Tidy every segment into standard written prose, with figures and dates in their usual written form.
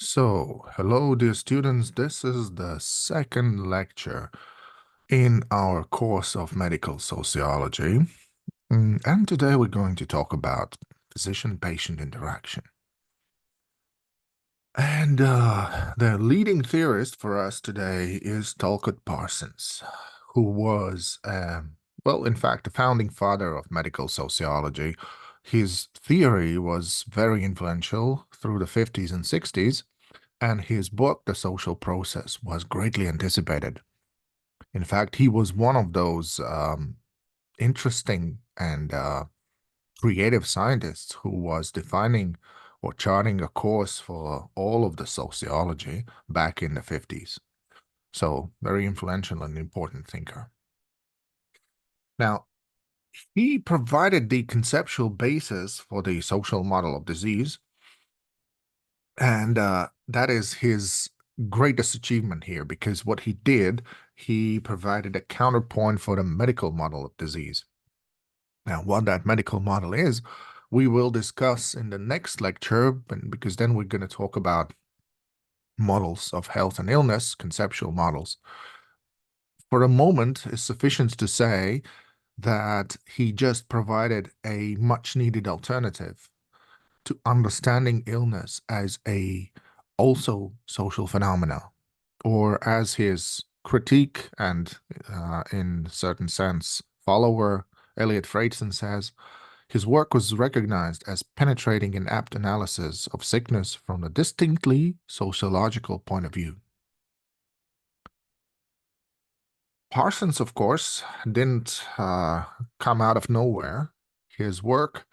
Hello, dear students. This is the second lecture in our course of medical sociology. And today we're going to talk about physician-patient interaction. And the leading theorist for us today is Talcott Parsons, who was, well, in fact, the founding father of medical sociology. His theory was very influential through the 50s and 60s. And his book, The Social Process, was greatly anticipated. In fact, he was one of those interesting and creative scientists who was defining or charting a course for all of the sociology back in the 50s. So, very influential and important thinker. Now, he provided the conceptual basis for the social model of disease, and that is his greatest achievement here, because what he did, he provided a counterpoint for the medical model of disease. Now, what that medical model is, we will discuss in the next lecture, because then we're going to talk about models of health and illness, conceptual models. For a moment, it's sufficient to say that he just provided a much-needed alternative to understanding illness as a also social phenomena, or as his critique and, in certain sense, follower Elliot Freidson says, his work was recognized as penetrating an apt analysis of sickness from a distinctly sociological point of view. Parsons, of course, didn't come out of nowhere. His work,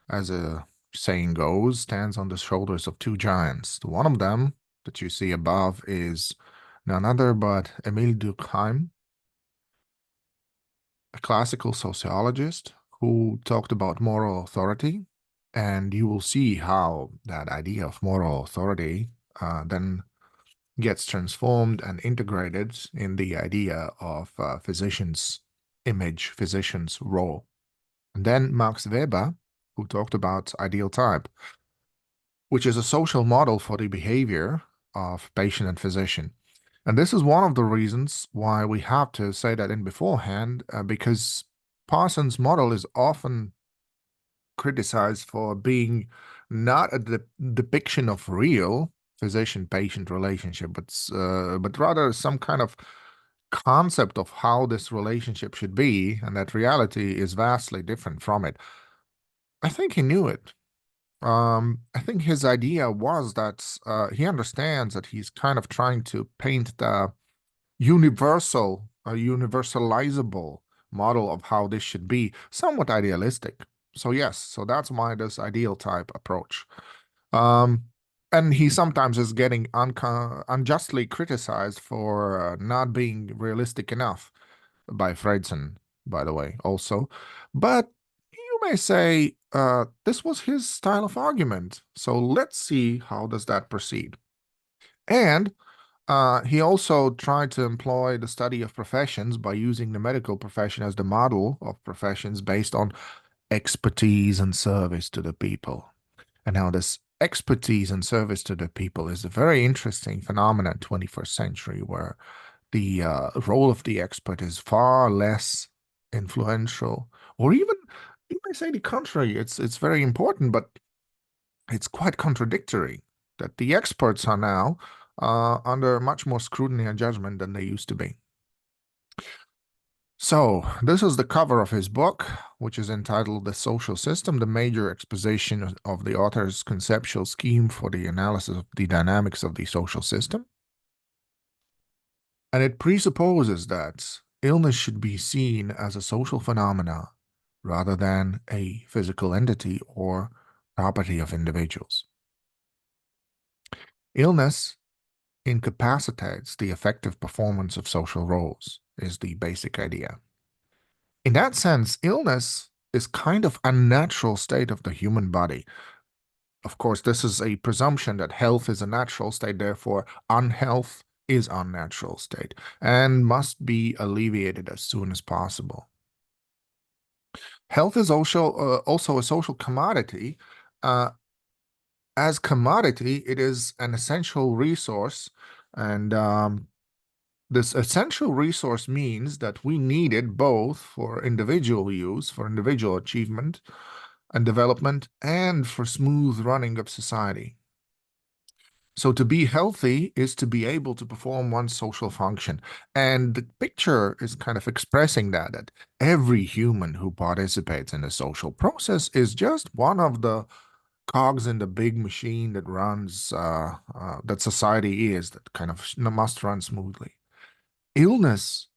as a saying goes, stands on the shoulders of two giants. One of them that you see above is none other but Émile Durkheim, a classical sociologist who talked about moral authority. And you will see how that idea of moral authority then gets transformed and integrated in the idea of physician's image, physician's role. And then Max Weber, who talked about ideal type, which is a social model for the behavior of patient and physician. And this is one of the reasons why we have to say that in beforehand, because Parsons' model is often criticized for being not a depiction of real physician-patient relationship, but rather some kind of concept of how this relationship should be, and that reality is vastly different from it. I think he knew it. I think his idea was that he understands that he's kind of trying to paint the universalizable model of how this should be, somewhat idealistic. So yes, so that's why this ideal type approach. Um, and he sometimes is getting unjustly criticized for not being realistic enough by Freidson, by the way, also. But you may say this was his style of argument. So let's see how does that proceed. And he also tried to employ the study of professions by using the medical profession as the model of professions based on expertise and service to the people. And now this expertise and service to the people is a very interesting phenomenon in 21st century, where the role of the expert is far less influential, or even you may say the contrary. It's very important, but it's quite contradictory that the experts are now under much more scrutiny and judgment than they used to be. So, this is the cover of his book, which is entitled The Social System, the major exposition of the author's conceptual scheme for the analysis of the dynamics of the social system. And it presupposes that illness should be seen as a social phenomena rather than a physical entity or property of individuals. Illness incapacitates the effective performance of social roles, is the basic idea. In that sense, illness is kind of a natural state of the human body. Of course, this is a presumption that health is a natural state, therefore unhealth is unnatural state and must be alleviated as soon as possible. Health is also a social commodity, As commodity, it is an essential resource, and this essential resource means that we need it both for individual use, for individual achievement and development, and for smooth running of society. So to be healthy is to be able to perform one's social function. And the picture is kind of expressing that every human who participates in the social process is just one of the cogs in the big machine that runs, that society is, that kind of must run smoothly. Illness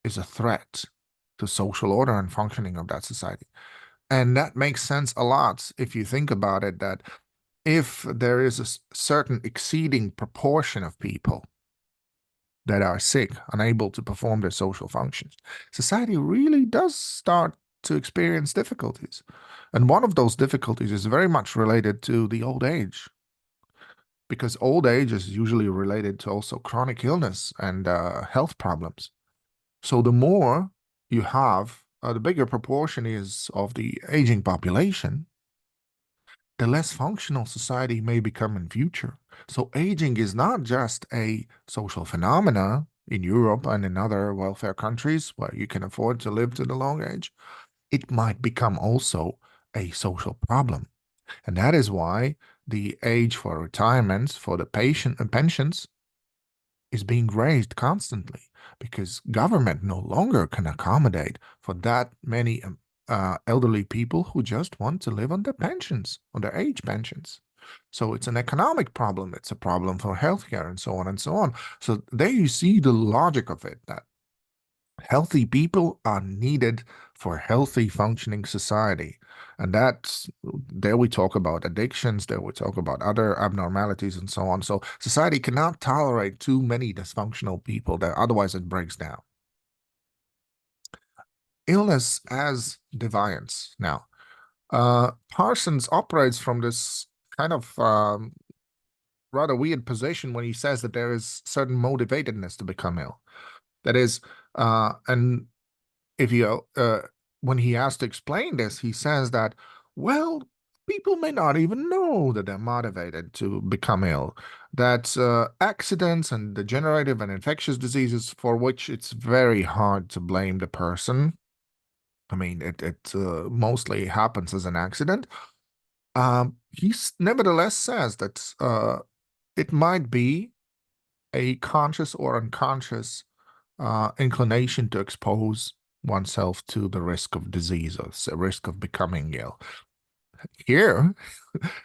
is a threat to social order and functioning of that society. And that makes sense a lot if you think about it, that if there is a certain exceeding proportion of people that are sick, unable to perform their social functions, society really does start to experience difficulties. And one of those difficulties is very much related to the old age, because old age is usually related to also chronic illness and health problems. So the more you have, the bigger proportion is of the aging population, the less functional society may become in future. So aging is not just a social phenomena in Europe and in other welfare countries where you can afford to live to the long age. It might become also a social problem. And that is why the age for retirement for the patient and pensions is being raised constantly, because government no longer can accommodate for that many elderly people who just want to live on their pensions, on their age pensions. So it's an economic problem. It's a problem for healthcare and so on and so on. So there you see the logic of it, that healthy people are needed for healthy functioning society. And that's there we talk about addictions, there we talk about other abnormalities and so on. So society cannot tolerate too many dysfunctional people, that otherwise it breaks down. Illness as deviance. Now, Parsons operates from this kind of rather weird position when he says that there is certain motivatedness to become ill. That is, and if you when he has to explain this, he says that, well, people may not even know that they're motivated to become ill, that accidents and degenerative and infectious diseases for which it's very hard to blame the person. I mean, it mostly happens as an accident. He nevertheless says that it might be a conscious or unconscious inclination to expose oneself to the risk of disease or the risk of becoming ill. Here,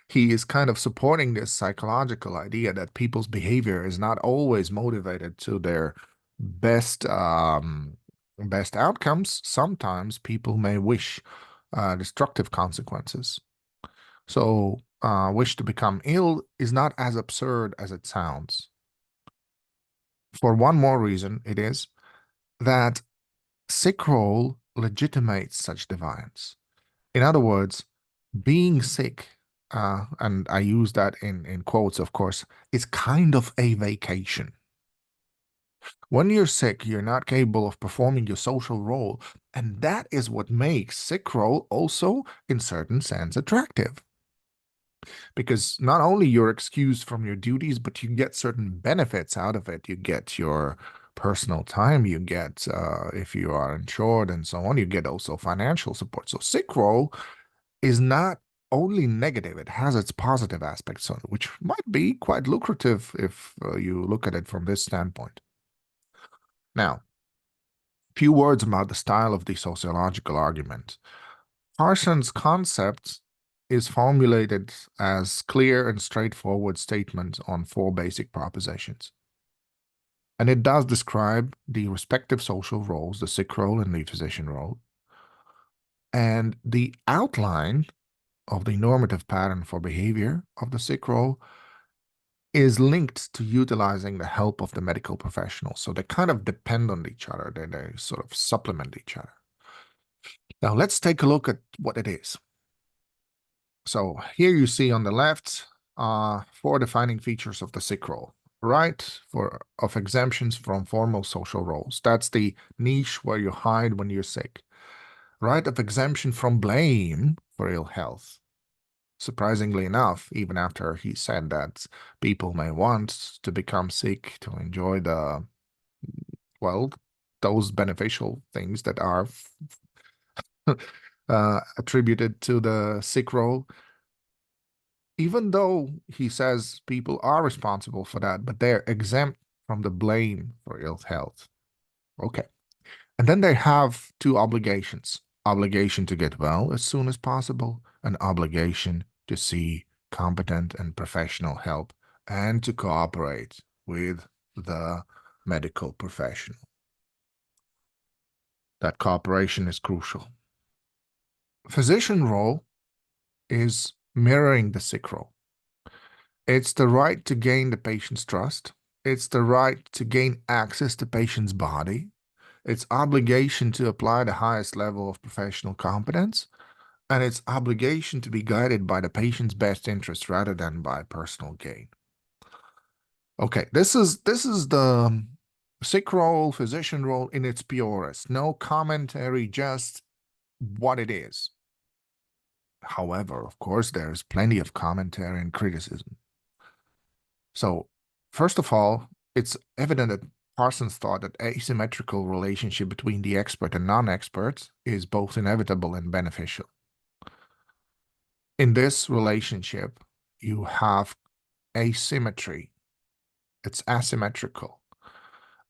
he is kind of supporting this psychological idea that people's behavior is not always motivated to their best best outcomes. Sometimes people may wish destructive consequences. So, wish to become ill is not as absurd as it sounds. For one more reason, it is that sick role legitimates such deviance. In other words, being sick, and I use that in quotes, of course, is kind of a vacation. When you're sick, you're not capable of performing your social role, and that is what makes sick role also, in certain sense, attractive. Because not only you're excused from your duties, but you get certain benefits out of it. You get your personal time, you get, if you are insured and so on, you get also financial support. So sick role is not only negative, it has its positive aspects, which might be quite lucrative if you look at it from this standpoint. Now, few words about the style of the sociological argument. Parsons' concept is formulated as clear and straightforward statements on four basic propositions. And it does describe the respective social roles, the sick role and the physician role, and the outline of the normative pattern for behavior of the sick role is linked to utilizing the help of the medical professional. So they kind of depend on each other, they sort of supplement each other. Now let's take a look at what it is. So here you see on the left four defining features of the sick role. Right of exemptions from formal social roles. That's the niche where you hide when you're sick. Right of exemption from blame for ill health. surprisingly enough, even after he said that people may want to become sick to enjoy well, those beneficial things that are attributed to the sick role, even though he says people are responsible for that, but they're exempt from the blame for ill health. Okay. And then they have two obligations: obligation to get well as soon as possible, and obligation to see competent and professional help and to cooperate with the medical professional. That cooperation is crucial. Physician role is mirroring the sick role. It's the right to gain the patient's trust. It's the right to gain access to patient's body. It's obligation to apply the highest level of professional competence, and its obligation to be guided by the patient's best interest rather than by personal gain. Okay, this is the sick role, physician role in its purest. No commentary, just what it is. However, of course, there's plenty of commentary and criticism. So, first of all, it's evident that Parsons thought that asymmetrical relationship between the expert and non-experts is both inevitable and beneficial. In this relationship, you have asymmetry. It's asymmetrical.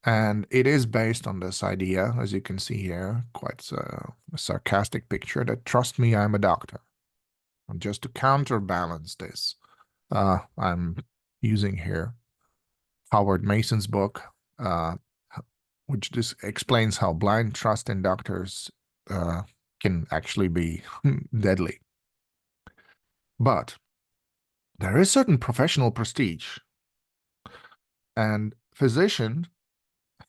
And it is based on this idea, as you can see here, quite a sarcastic picture, that trust me, I'm a doctor. And just to counterbalance this, I'm using here Howard Mason's book, uh, which just explains how blind trust in doctors can actually be deadly. But there is certain professional prestige, and physician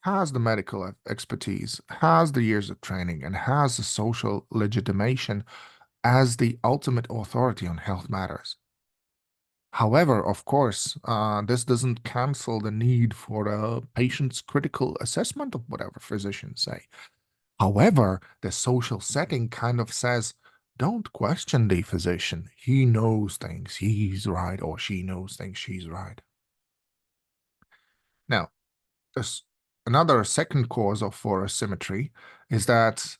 has the medical expertise, has the years of training, and has the social legitimation as the ultimate authority on health matters. However, of course, this doesn't cancel the need for a patient's critical assessment of whatever physicians say. However, the social setting kind of says, don't question the physician. He knows things, he's right, or she knows things, she's right. Now, there's another second cause for asymmetry is that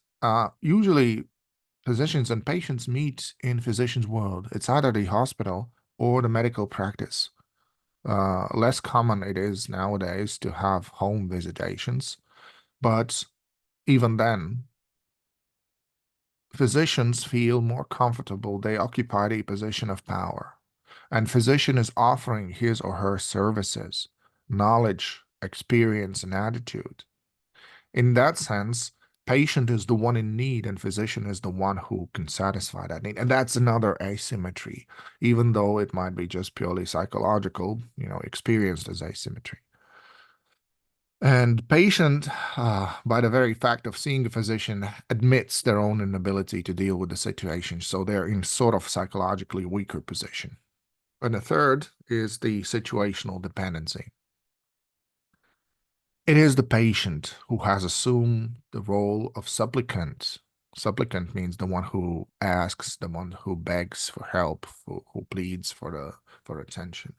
usually physicians and patients meet in physician's world. It's either the hospital or the medical practice. Less common it is nowadays to have home visitations, but even then, physicians feel more comfortable. They occupy the position of power, and physician is offering his or her services, knowledge, experience, and attitude. In that sense, patient is the one in need and physician is the one who can satisfy that need. And that's another asymmetry, even though it might be just purely psychological, experienced as asymmetry. And patient, by the very fact of seeing a physician, admits their own inability to deal with the situation. So they're in sort of psychologically weaker position. And the third is the situational dependency. It is the patient who has assumed the role of supplicant. Supplicant means the one who asks, the one who begs for help, who pleads for attention.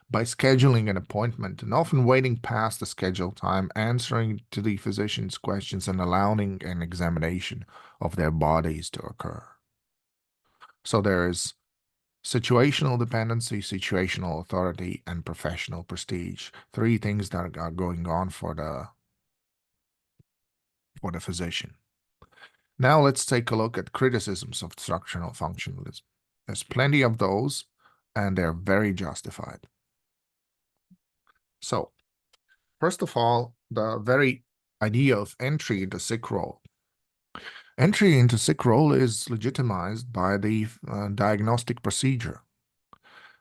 By scheduling an appointment and often waiting past the scheduled time, answering to the physician's questions and allowing an examination of their bodies to occur. So there is situational dependency, situational authority, and professional prestige. Three things that are going on for the physician. Now let's take a look at criticisms of structural functionalism. There's plenty of those, and they're very justified. So, first of all, the very idea of entry into sick role. Entry into sick role is legitimized by the diagnostic procedure.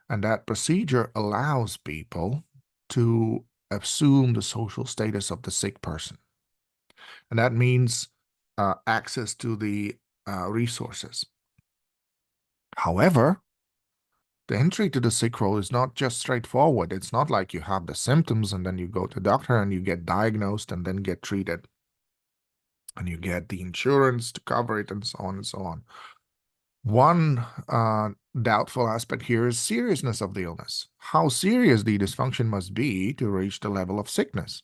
And that procedure allows people to assume the social status of the sick person. And that means access to the resources. However, the entry to the sick role is not just straightforward. It's not like you have the symptoms and then you go to the doctor and you get diagnosed and then get treated. And you get the insurance to cover it and so on and so on. One doubtful aspect here is seriousness of the illness. How serious the dysfunction must be to reach the level of sickness.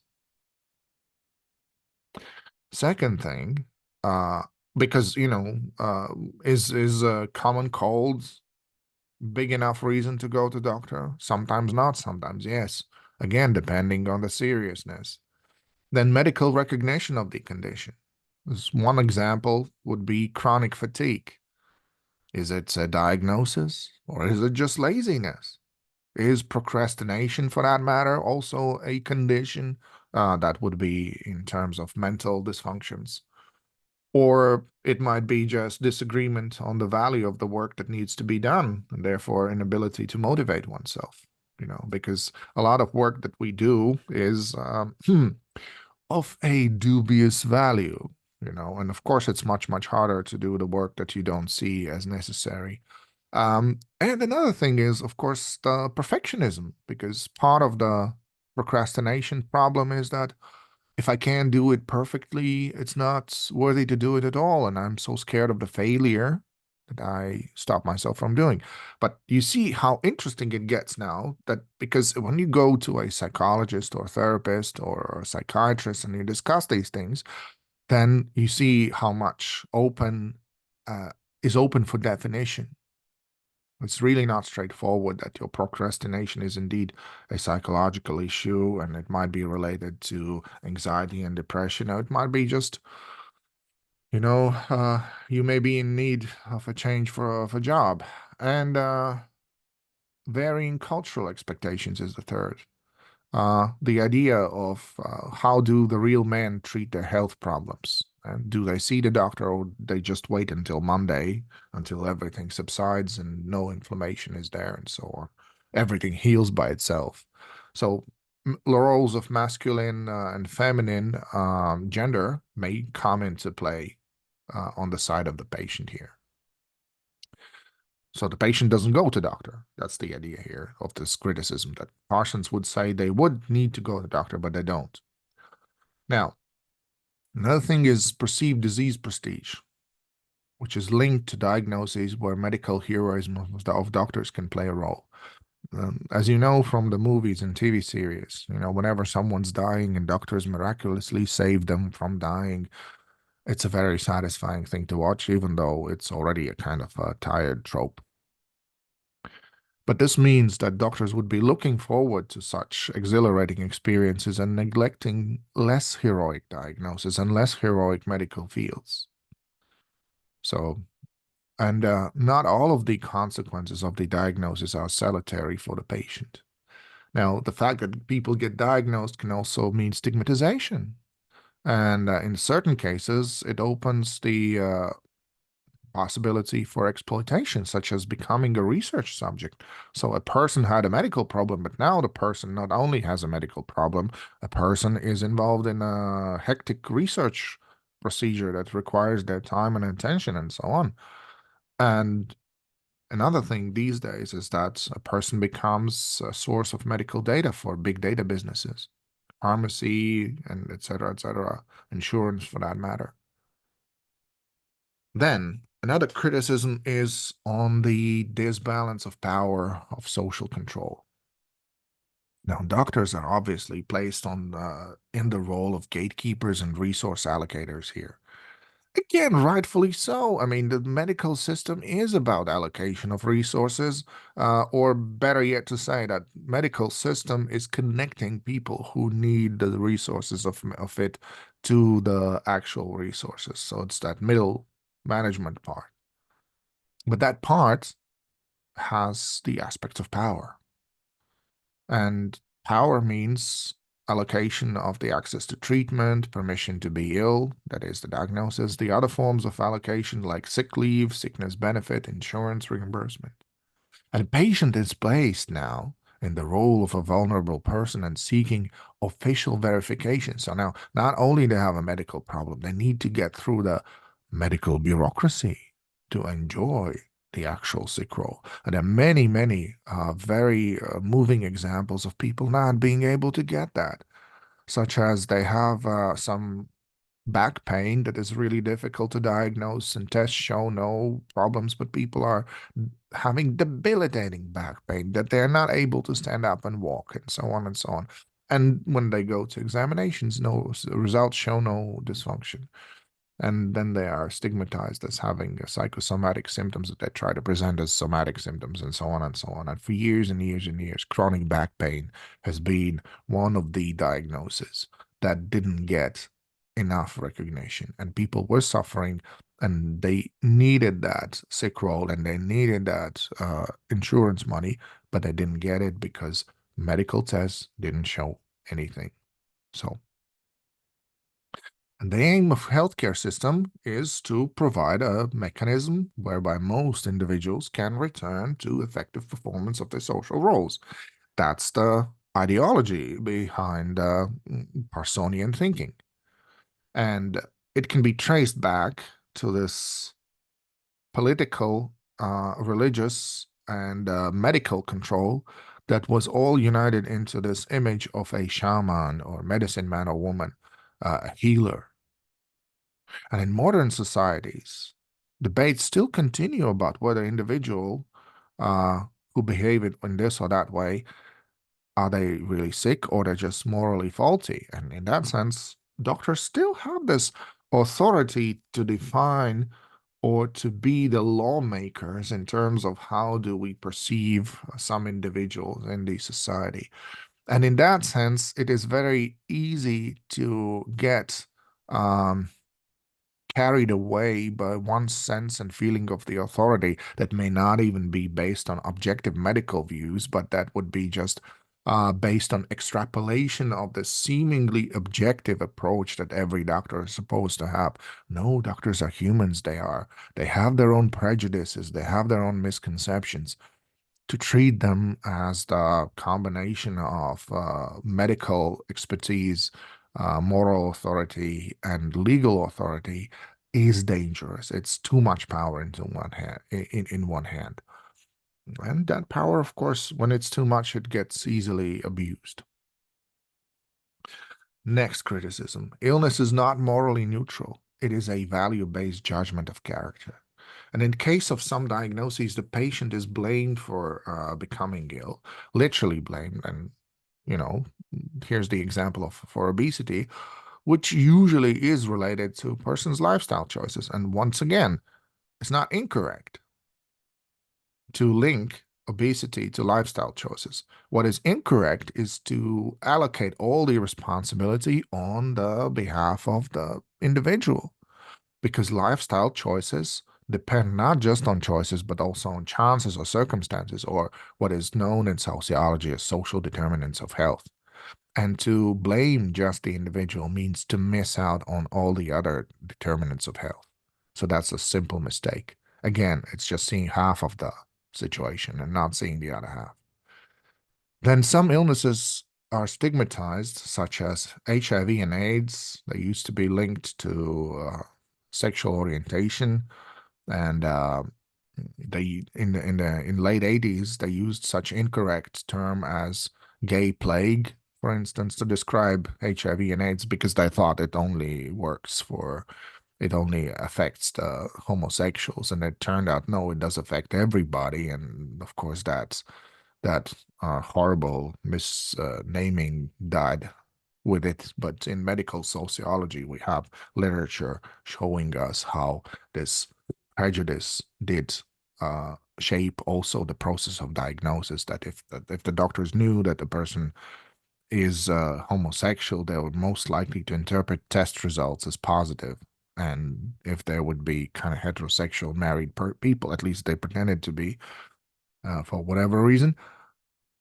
Second thing, uh, because is common colds big enough reason to go to doctor? Sometimes not, sometimes yes. Again, depending on the seriousness. Then medical recognition of the condition. One example would be chronic fatigue. Is it a diagnosis or is it just laziness? Is procrastination, for that matter, also a condition? That would be in terms of mental dysfunctions. Or it might be just disagreement on the value of the work that needs to be done, and therefore inability to motivate oneself. Because a lot of work that we do is of a dubious value, and of course it's much, much harder to do the work that you don't see as necessary. And another thing is, of course, the perfectionism, because part of the procrastination problem is that if I can't do it perfectly, it's not worthy to do it at all. And I'm so scared of the failure that I stop myself from doing. But you see how interesting it gets now that because when you go to a psychologist or therapist or a psychiatrist and you discuss these things, then you see how much uh, is open for definition. It's really not straightforward that your procrastination is indeed a psychological issue and it might be related to anxiety and depression. Or it might be just, you may be in need of a change of a job. And varying cultural expectations is the third. The idea of how do the real men treat their health problems? And do they see the doctor or they just wait until Monday, until everything subsides and no inflammation is there and so on? Everything heals by itself. So roles of masculine and feminine gender may come into play on the side of the patient here. So the patient doesn't go to doctor. That's the idea here of this criticism that Parsons would say they would need to go to doctor, but they don't. Now, another thing is perceived disease prestige, which is linked to diagnoses where medical heroism of doctors can play a role. As you know from the movies and TV series, whenever someone's dying and doctors miraculously save them from dying, it's a very satisfying thing to watch, even though it's already a kind of a tired trope. But this means that doctors would be looking forward to such exhilarating experiences and neglecting less heroic diagnoses and less heroic medical fields. So, and not all of the consequences of the diagnosis are salutary for the patient. Now, the fact that people get diagnosed can also mean stigmatization. And in certain cases, it opens the possibility for exploitation, such as becoming a research subject. So a person had a medical problem, but now the person not only has a medical problem, a person is involved in a hectic research procedure that requires their time and attention and so on. And another thing these days is that a person becomes a source of medical data for big data businesses, pharmacy, and et cetera, insurance for that matter. Then another criticism is on the disbalance of power of social control. Now, doctors are obviously placed in the role of gatekeepers and resource allocators here. Again, rightfully so. I mean, the medical system is about allocation of resources, or better yet to say that medical system is connecting people who need the resources of it to the actual resources. So it's that middle management part. But that part has the aspects of power. And power means allocation of the access to treatment, permission to be ill, that is the diagnosis, the other forms of allocation like sick leave, sickness benefit, insurance reimbursement. And the patient is placed now in the role of a vulnerable person and seeking official verification. So now, not only they have a medical problem, they need to get through the medical bureaucracy to enjoy the actual sick role. And there are many, many very moving examples of people not being able to get that, such as they have some back pain that is really difficult to diagnose and tests show no problems, but people are having debilitating back pain, that they're not able to stand up and walk, and so on and so on. And when they go to examinations, no results show no dysfunction. And then they are stigmatized as having psychosomatic symptoms that they try to present as somatic symptoms, and so on and so on. And for years and years and years, chronic back pain has been one of the diagnoses that didn't get enough recognition. And people were suffering, and they needed that sick roll, and they needed that insurance money, but they didn't get it because medical tests didn't show anything. So, and the aim of healthcare system is to provide a mechanism whereby most individuals can return to effective performance of their social roles. That's the ideology behind Parsonian thinking. And it can be traced back to this political, religious, and medical control that was all united into this image of a shaman or medicine man or woman, a healer. And in modern societies, debates still continue about whether individual uh, who behave in this or that way, are they really sick or they're just morally faulty? And in that sense, doctors still have this authority to define or to be the lawmakers in terms of how do we perceive some individuals in the society. And in that sense, it is very easy to get um, carried away by one sense and feeling of the authority that may not even be based on objective medical views, but that would be just based on extrapolation of the seemingly objective approach that every doctor is supposed to have. No, doctors are humans. They have their own prejudices. They have their own misconceptions. To treat them as the combination of medical expertise, moral authority, and legal authority is dangerous. It's too much power into one hand, in one hand. And that power, of course, when it's too much, it gets easily abused. Next criticism. Illness is not morally neutral. It is a value-based judgment of character. And in case of some diagnoses, the patient is blamed for becoming ill, literally blamed. And, you know, here's the example of for obesity, which usually is related to a person's lifestyle choices. And once again, it's not incorrect to link obesity to lifestyle choices. What is incorrect is to allocate all the responsibility on the behalf of the individual, because lifestyle choices depend not just on choices, but also on chances or circumstances, or what is known in sociology as social determinants of health. And to blame just the individual means to miss out on all the other determinants of health. So that's a simple mistake. Again, it's just seeing half of the situation and not seeing the other half. Then some illnesses are stigmatized, such as HIV and AIDS. They used to be linked to sexual orientation, and they in late 80s they used such incorrect term as gay plague, for instance, to describe HIV and AIDS because they thought it only affects the homosexuals, and it turned out no, it does affect everybody. And of course that horrible misnaming died with it. But in medical sociology, we have literature showing us how this prejudice did shape also the process of diagnosis. That if the doctors knew that the person is homosexual, they were most likely to interpret test results as positive. And if there would be kind of heterosexual married people, at least they pretended to be, for whatever reason,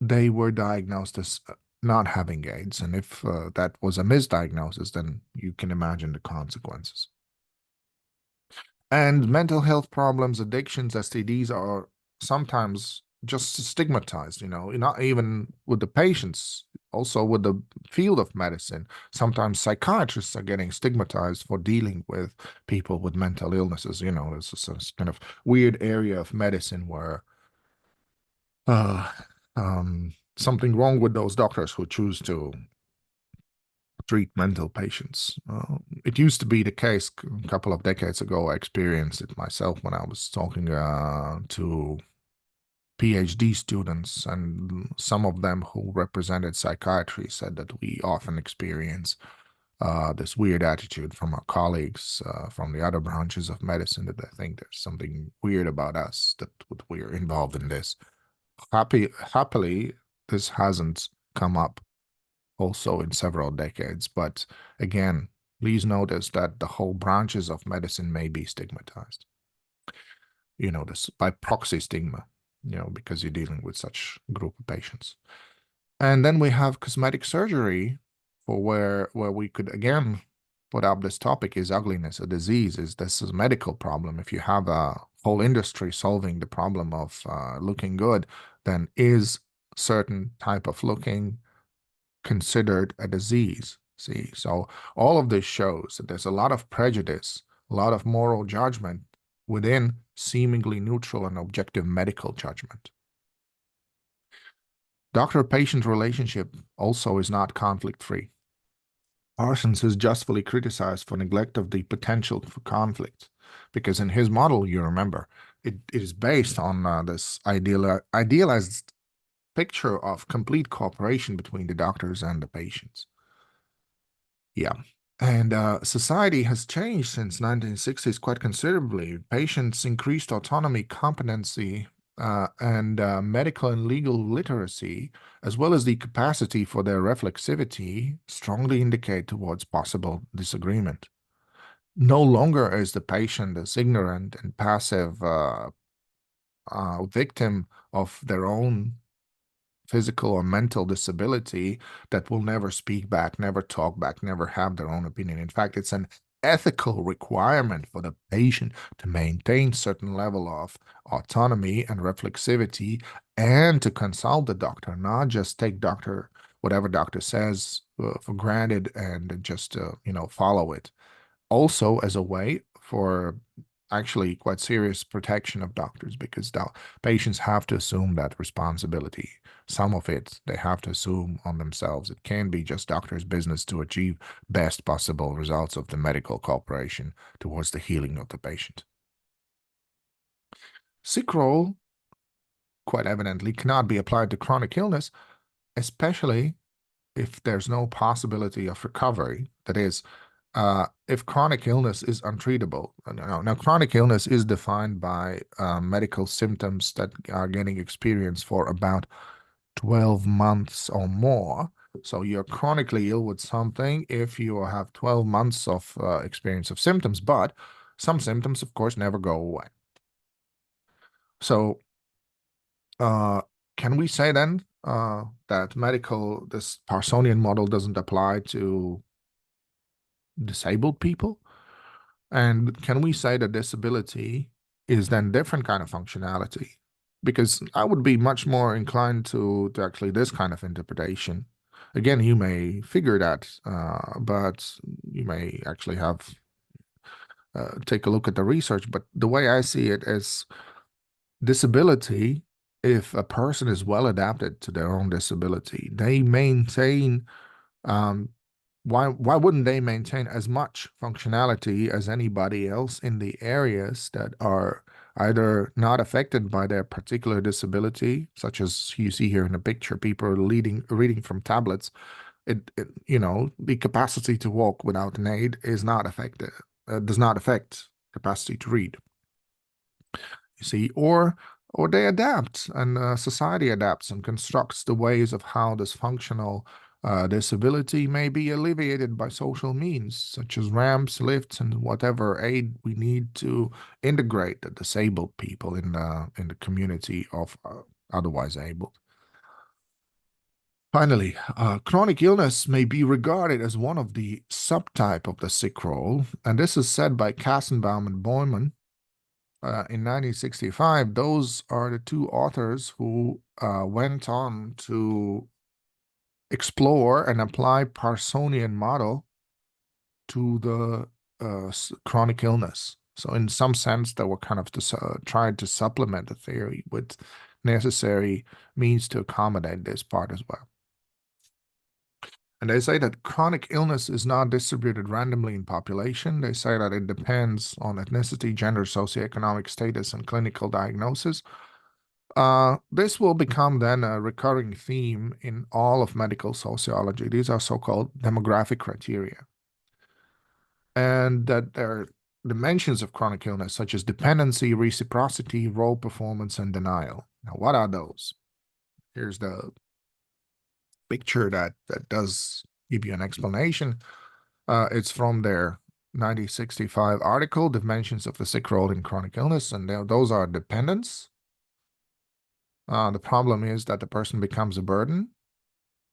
they were diagnosed as not having AIDS. And if that was a misdiagnosis, then you can imagine the consequences. And mental health problems, addictions, STDs are sometimes just stigmatized, not even with the patients, also with the field of medicine. Sometimes psychiatrists are getting stigmatized for dealing with people with mental illnesses. This is a kind of weird area of medicine where uh, something wrong with those doctors who choose to treat mental patients. It used to be the case a couple of decades ago. I experienced it myself when I was talking to PhD students, and some of them who represented psychiatry said that we often experience this weird attitude from our colleagues from the other branches of medicine, that they think there's something weird about us, that we're involved in this. Happily, this hasn't come up also in several decades, but again, please notice that the whole branches of medicine may be stigmatized, this by proxy stigma, because you're dealing with such group of patients. And then we have cosmetic surgery, for where we could again put up this topic: is ugliness a disease? Is this a medical problem? If you have a whole industry solving the problem of looking good, then is certain type of looking considered a disease? See, so all of this shows that there's a lot of prejudice, a lot of moral judgment within seemingly neutral and objective medical judgment. Doctor-patient relationship also is not conflict-free. Parsons is justly criticized for neglect of the potential for conflict, because in his model, you remember, it is based on this idealized picture of complete cooperation between the doctors and the patients. Yeah. And society has changed since 1960s quite considerably. Patients' increased autonomy, competency, and medical and legal literacy, as well as the capacity for their reflexivity, strongly indicate towards possible disagreement. No longer is the patient as ignorant and passive victim of their own physical or mental disability that will never speak back, never talk back, never have their own opinion. In fact, it's an ethical requirement for the patient to maintain certain level of autonomy and reflexivity, and to consult the doctor, not just take whatever doctor says for granted and just follow it. Also as a way for actually quite serious protection of doctors, because the patients have to assume that responsibility. Some of it they have to assume on themselves. It can't be just doctors' business to achieve best possible results of the medical cooperation towards the healing of the patient. Sick role, quite evidently, cannot be applied to chronic illness, especially if there's no possibility of recovery. That is, if chronic illness is untreatable. Now, chronic illness is defined by medical symptoms that are getting experienced for about 12 months or more. So you're chronically ill with something if you have 12 months of experience of symptoms, but some symptoms, of course, never go away. So can we say then that this Parsonian model doesn't apply to disabled people? And can we say that disability is then different kind of functionality? Because I would be much more inclined to actually this kind of interpretation. Again, you may figure that, but you may actually have take a look at the research. But the way I see it is disability, if a person is well adapted to their own disability, they maintain um, why wouldn't they maintain as much functionality as anybody else in the areas that are either not affected by their particular disability, such as you see here in the picture, people are reading from tablets. The capacity to walk without an aid is not affected, does not affect capacity to read. You see, or they adapt, and society adapts and constructs the ways of how this functional disability may be alleviated by social means, such as ramps, lifts, and whatever aid we need to integrate the disabled people in the community of otherwise able. Finally, chronic illness may be regarded as one of the subtype of the sick role, and this is said by Kassenbaum and Boyman in 1965. Those are the two authors who went on to explore and apply Parsonian model to the chronic illness. So in some sense, they were kind of tried to supplement the theory with necessary means to accommodate this part as well. And they say that chronic illness is not distributed randomly in population. They say that it depends on ethnicity, gender, socioeconomic status, and clinical diagnosis. This will become then a recurring theme in all of medical sociology. These are so-called demographic criteria. And that there are dimensions of chronic illness, such as dependency, reciprocity, role performance, and denial. Now, what are those? Here's the picture that does give you an explanation. It's from their 1965 article, Dimensions of the Sick Role in Chronic Illness, and those are dependents. The problem is that the person becomes a burden,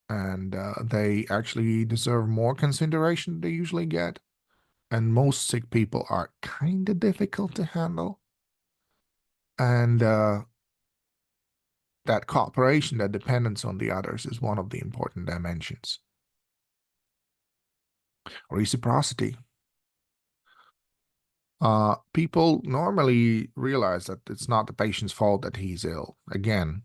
and they actually deserve more consideration than they usually get. And most sick people are kind of difficult to handle. And that cooperation, that dependence on the others is one of the important dimensions. Reciprocity. People normally realize that it's not the patient's fault that he's ill. Again,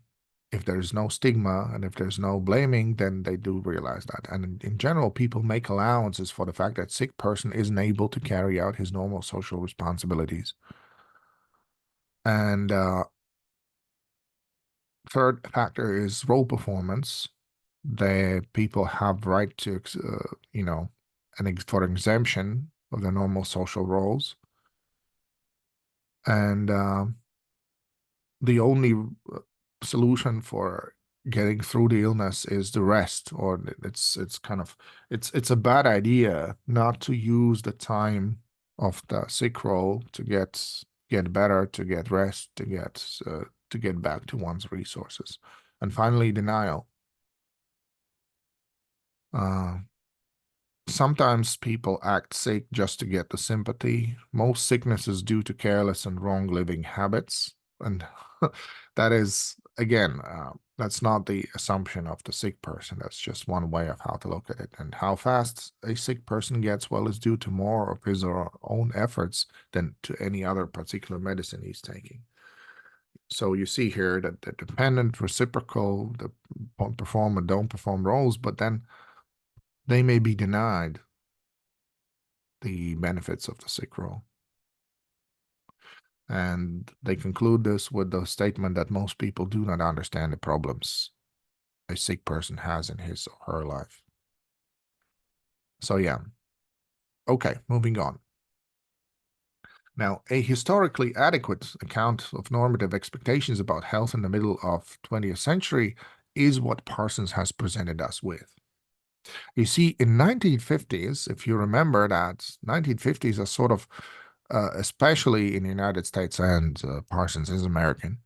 if there's no stigma and if there's no blaming, then they do realize that. And in general, people make allowances for the fact that sick person isn't able to carry out his normal social responsibilities. And third factor is role performance. The people have right to, for exemption of the normal social roles. And the only solution for getting through the illness is the rest, or it's kind of it's a bad idea not to use the time of the sick role to get better, to get rest, to get back to one's resources. And finally, denial. Uh, Sometimes people act sick just to get the sympathy. Most sickness is due to careless and wrong living habits. And that is, again, that's not the assumption of the sick person. That's just one way of how to look at it. And how fast a sick person gets well is due to more of his or her own efforts than to any other particular medicine he's taking. So you see here that the dependent, reciprocal, the perform and don't perform roles, but then they may be denied the benefits of the sick role. And they conclude this with the statement that most people do not understand the problems a sick person has in his or her life. So yeah. Okay, moving on. Now, a historically adequate account of normative expectations about health in the middle of 20th century is what Parsons has presented us with. You see, in 1950s, if you remember that 1950s are sort of, especially in the United States, and Parsons is American,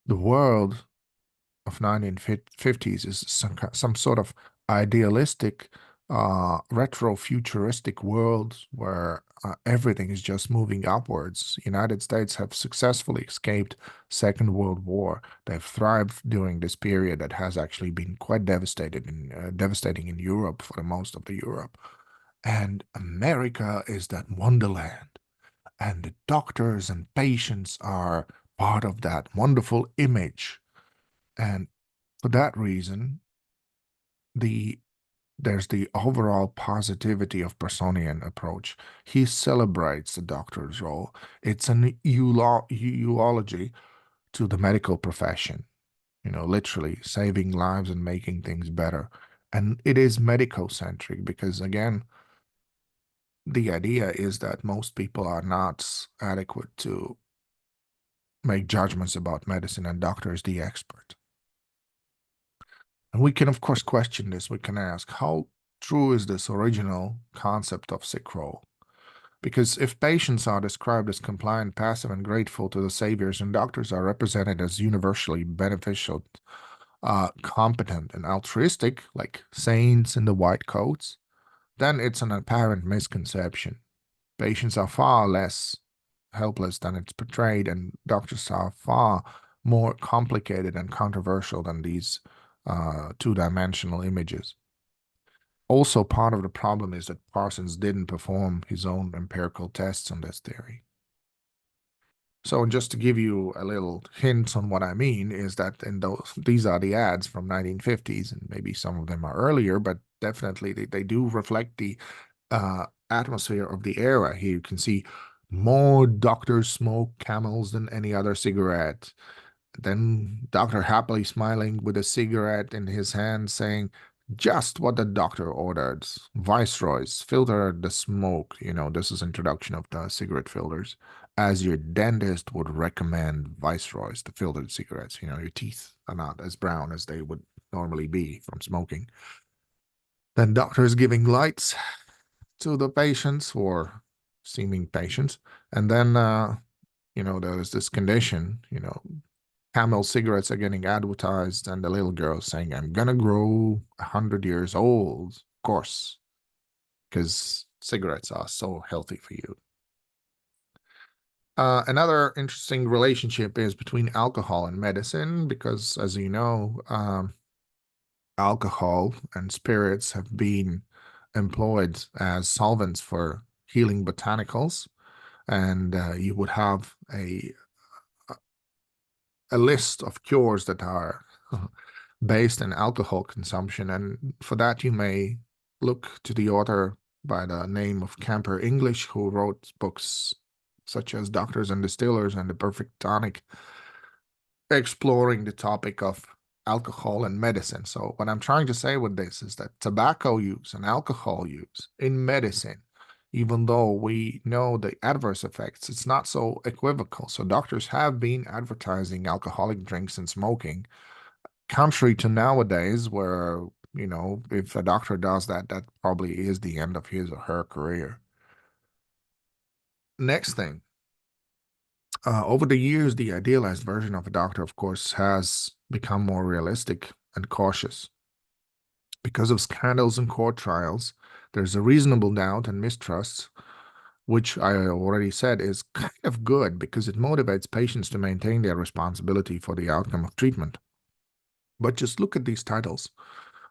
the world of 1950s is some sort of idealistic, retro-futuristic world where everything is just moving upwards. United States have successfully escaped Second World War. They've thrived during this period that has actually been quite devastating in Europe for the most of the Europe. And America is that wonderland. And the doctors and patients are part of that wonderful image. And for that reason, there's the overall positivity of Parsonian approach. He celebrates the doctor's role. It's an eulogy to the medical profession, literally saving lives and making things better. And it is medico-centric because, again, the idea is that most people are not adequate to make judgments about medicine, and doctor is the expert. And we can, of course, question this. We can ask, how true is this original concept of sick role? Because if patients are described as compliant, passive, and grateful to the saviors, and doctors are represented as universally beneficial, competent, and altruistic, like saints in the white coats, then it's an apparent misconception. Patients are far less helpless than it's portrayed, and doctors are far more complicated and controversial than these two-dimensional images. Also, part of the problem is that Parsons didn't perform his own empirical tests on this theory. So just to give you a little hint on what I mean is that these are the ads from 1950s, and maybe some of them are earlier, but definitely they do reflect the atmosphere of the era. Here you can see More doctors smoke Camels than any other cigarette. Then doctor happily smiling with a cigarette in his hand, saying, "Just what the doctor ordered. Viceroys, filter the smoke." This is introduction of the cigarette filters. As your dentist would recommend Viceroys to filter cigarettes. Your teeth are not as brown as they would normally be from smoking. Then doctors giving lights to the patients or seeming patients. And then, there's this condition, Camel cigarettes are getting advertised, and the little girl saying, "I'm gonna grow 100 years old." Of course, because cigarettes are so healthy for you. Another interesting relationship is between alcohol and medicine, because as you know, alcohol and spirits have been employed as solvents for healing botanicals, and you would have a list of cures that are based in alcohol consumption. And for that, you may look to the author by the name of Camper English, who wrote books such as Doctors and Distillers and The Perfect Tonic, exploring the topic of alcohol and medicine. So, what I'm trying to say with this is that tobacco use and alcohol use in medicine, even though we know the adverse effects, it's not so equivocal. So, doctors have been advertising alcoholic drinks and smoking, contrary to nowadays, where, if a doctor does that, that probably is the end of his or her career. Next thing, over the years, the idealized version of a doctor, of course, has become more realistic and cautious. Because of scandals and court trials, there's a reasonable doubt and mistrust, which I already said is kind of good because it motivates patients to maintain their responsibility for the outcome of treatment. But just look at these titles.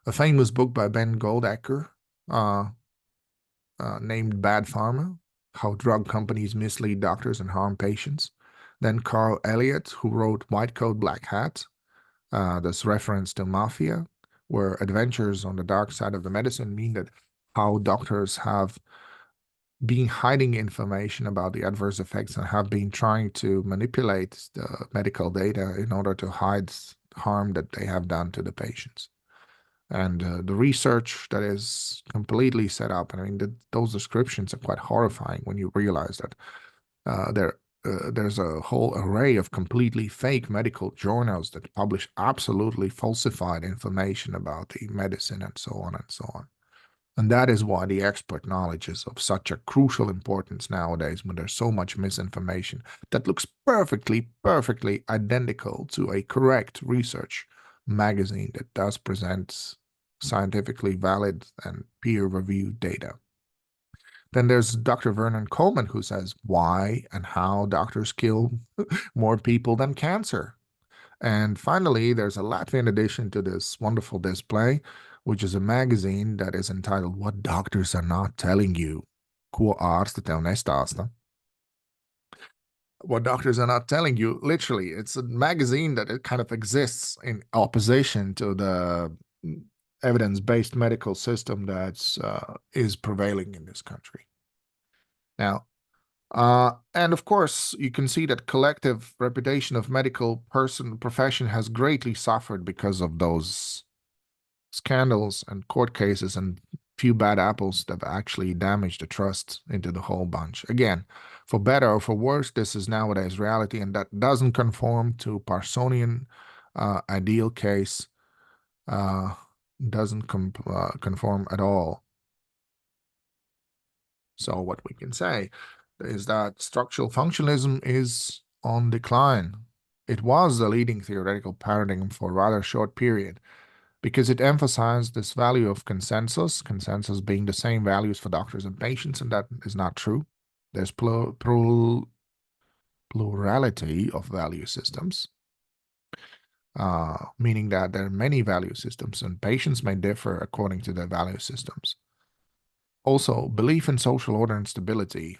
A famous book by Ben Goldacre, uh, named Bad Pharma: How Drug Companies Mislead Doctors and Harm Patients. Then Carl Elliott, who wrote White Coat, Black Hat. This reference to mafia, where adventures on the dark side of the medicine mean that how doctors have been hiding information about the adverse effects and have been trying to manipulate the medical data in order to hide harm that they have done to the patients. And the research that is completely set up. And I mean, those descriptions are quite horrifying when you realize that there's a whole array of completely fake medical journals that publish absolutely falsified information about the medicine and so on and so on. And that is why the expert knowledge is of such a crucial importance nowadays, when there's so much misinformation that looks perfectly, perfectly identical to a correct research magazine that does present scientifically valid and peer-reviewed data. Then there's Dr. Vernon Coleman, who says why and how doctors kill more people than cancer. And finally, there's a Latvian addition to this wonderful display, which is a magazine that is entitled What Doctors Are Not Telling You. Ko ārsti tev nestāsta. What doctors are not telling you. Literally, it's a magazine that it kind of exists in opposition to the evidence-based medical system that is prevailing in this country. Now, and of course, you can see that collective reputation of medical profession has greatly suffered because of those scandals and court cases and few bad apples that actually damaged the trust into the whole bunch. Again, for better or for worse, this is nowadays reality, and that doesn't conform to Parsonian ideal case, doesn't conform at all. So what we can say is that structural functionalism is on decline. It was the leading theoretical paradigm for a rather short period because it emphasized this value of consensus being the same values for doctors and patients, and that is not true. There's plurality of value systems, meaning that there are many value systems, and patients may differ according to their value systems. Also, belief in social order and stability.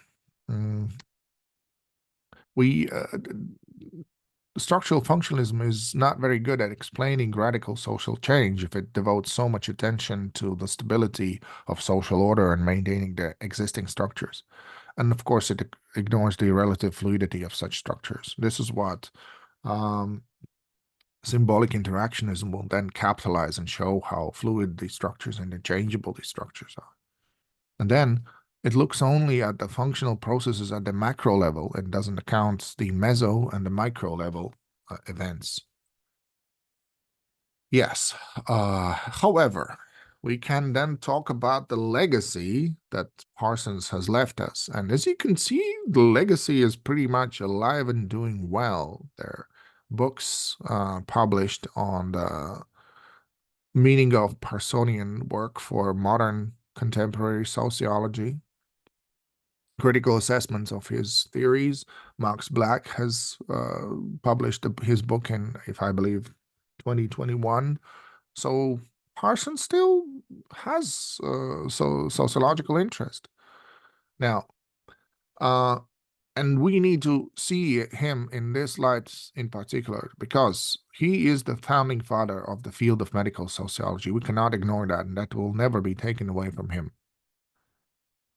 We Structural functionalism is not very good at explaining radical social change if it devotes so much attention to the stability of social order and maintaining the existing structures. And of course, it ignores the relative fluidity of such structures. This is what um, symbolic interactionism will then capitalize and show how fluid these structures and interchangeable these structures are. And then it looks only at the functional processes at the macro level and doesn't account the meso and the micro level events. Yes. However, we can then talk about the legacy that Parsons has left us. And as you can see, the legacy is pretty much alive and doing well. There are books published on the meaning of Parsonian work for modern contemporary sociology, critical assessments of his theories. Max Black has published his book in, if I believe, 2021. So Parsons still has sociological interest. Now, uh, and we need to see him in this light in particular because he is the founding father of the field of medical sociology. We cannot ignore that, and that will never be taken away from him.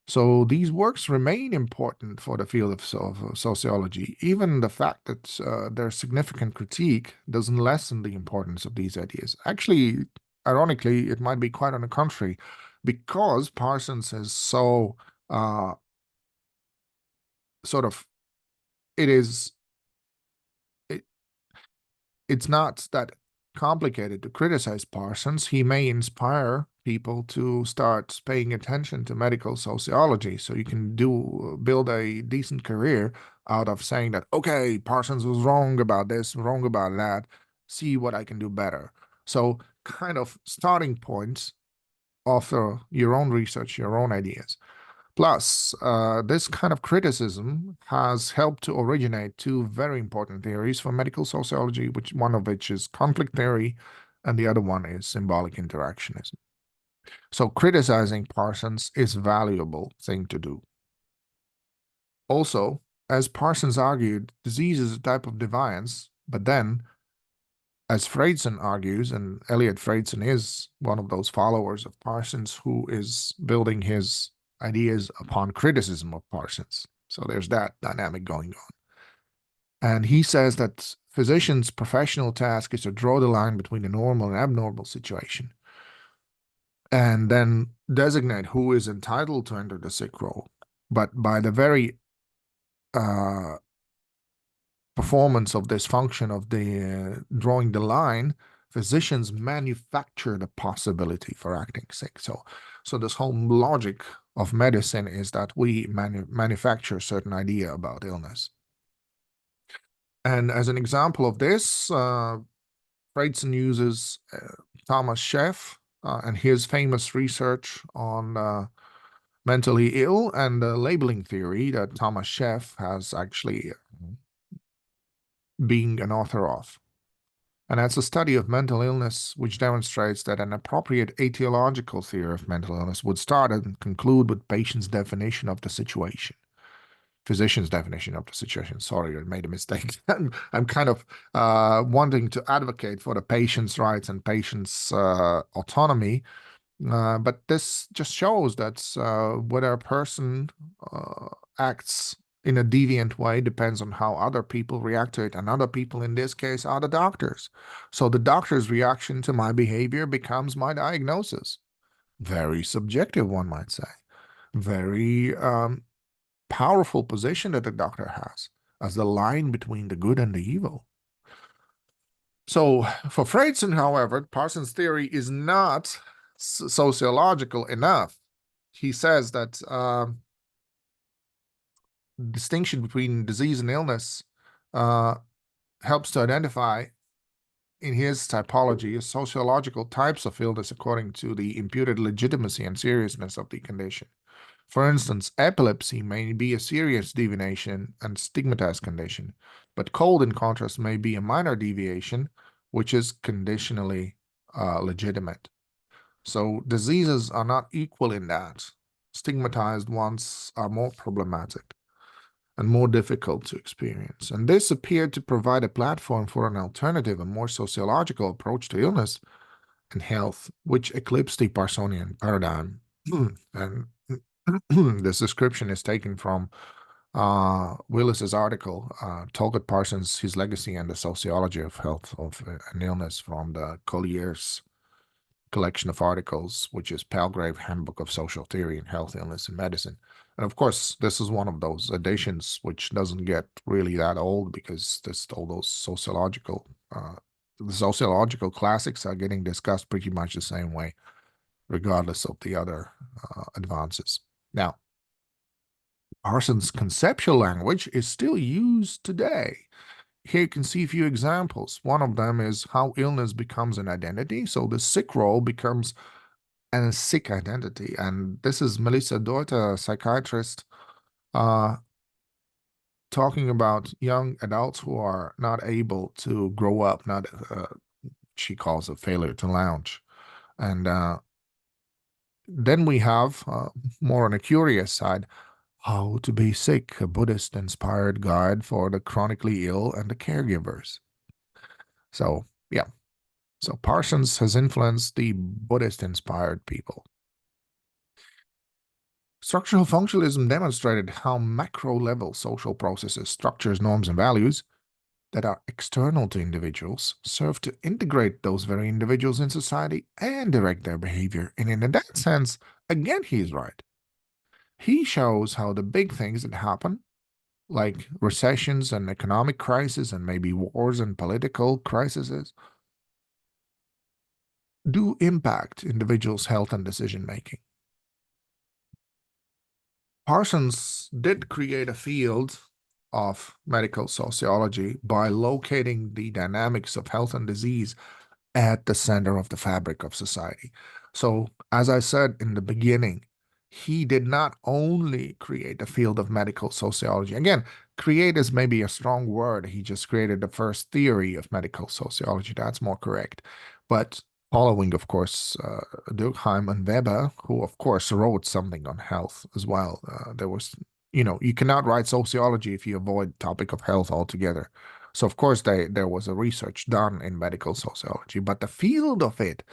So these works remain important for the field of sociology. Even the fact that their significant critique doesn't lessen the importance of these ideas. Actually, ironically, it might be quite on the contrary, because Parsons is so sort of, it is, it, it's not that complicated to criticize Parsons. He may inspire people to start paying attention to medical sociology. So you can build a decent career out of saying that, okay, Parsons was wrong about this, wrong about that. See what I can do better. So kind of starting points of your own research, your own ideas. Plus, this kind of criticism has helped to originate two very important theories for medical sociology, which one of which is conflict theory, and the other one is symbolic interactionism. So criticizing Parsons is a valuable thing to do. Also, as Parsons argued, disease is a type of deviance, but then, as Freudson argues, and Elliot Freudson is one of those followers of Parsons who is building his ideas upon criticism of Parsons. So there's that dynamic going on. And he says that physicians' professional task is to draw the line between the normal and abnormal situation and then designate who is entitled to enter the sick role. But by the very performance of this function of the drawing the line, physicians manufacture the possibility for acting sick. So this whole logic of medicine is that we manufacture a certain idea about illness. And as an example of this, Freudson uses Thomas Scheff and his famous research on mentally ill and the labeling theory that Thomas Scheff has actually been an author of. And that's a study of mental illness, which demonstrates that an appropriate etiological theory of mental illness would start and conclude with patient's definition of the situation. Physician's definition of the situation. Sorry, I made a mistake. I'm kind of wanting to advocate for the patient's rights and patient's autonomy. But this just shows that whether a person acts in a deviant way depends on how other people react to it. And other people in this case are the doctors. So the doctor's reaction to my behavior becomes my diagnosis. Very subjective, one might say. Very powerful position that the doctor has as the line between the good and the evil. So for Freudson, however, Parsons' theory is not sociological enough. He says that distinction between disease and illness helps to identify in his typology sociological types of illness according to the imputed legitimacy and seriousness of the condition. For instance, epilepsy may be a serious deviation and stigmatized condition, but cold, in contrast, may be a minor deviation, which is conditionally legitimate. So diseases are not equal in that. Stigmatized ones are more problematic and more difficult to experience. And this appeared to provide a platform for an alternative, a more sociological approach to illness and health, which eclipsed the Parsonian paradigm and This description is taken from Willis's article, Talcott Parsons, His Legacy and the Sociology of Health of an Illness, from the Collier's collection of articles, which is Palgrave Handbook of Social Theory in Health, Illness, and Medicine. And of course, this is one of those editions which doesn't get really that old, because this all those the sociological classics are getting discussed pretty much the same way, regardless of the other advances. Now, Parsons' conceptual language is still used today. Here you can see a few examples. One of them is how illness becomes an identity. So the sick role becomes a sick identity. And this is Melissa Dorta, a psychiatrist, uh, talking about young adults who are not able to grow up, not she calls a failure to lounge. And then we have, more on a curious side, How to Be Sick, a Buddhist-inspired guide for the chronically ill and the caregivers. So, yeah. So Parsons has influenced the Buddhist-inspired people. Structural functionalism demonstrated how macro-level social processes, structures, norms, and values that are external to individuals serve to integrate those very individuals in society and direct their behavior. And in that sense, again, he's right. He shows how the big things that happen, like recessions and economic crises and maybe wars and political crises, do impact individuals' health and decision making. Parsons did create a field of medical sociology by locating the dynamics of health and disease at the center of the fabric of society. So, as I said in the beginning, he did not only create a field of medical sociology. Again, create is maybe a strong word. He just created the first theory of medical sociology. That's more correct. But following, of course, Durkheim and Weber, who, of course, wrote something on health as well. There was, you cannot write sociology if you avoid topic of health altogether. So of course there was a research done in medical sociology, but the field of it,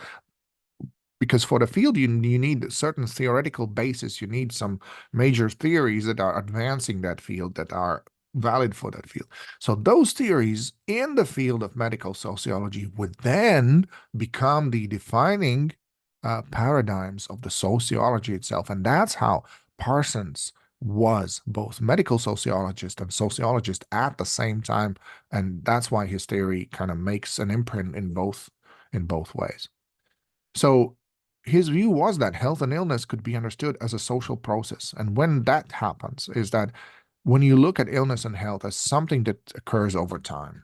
because for the field you need a certain theoretical basis, you need some major theories that are advancing that field, that are valid for that field. So those theories in the field of medical sociology would then become the defining paradigms of the sociology itself. And that's how Parsons was both medical sociologist and sociologist at the same time, and that's why his theory kind of makes an imprint in both ways. So his view was that health and illness could be understood as a social process, and when that happens is that when you look at illness and health as something that occurs over time,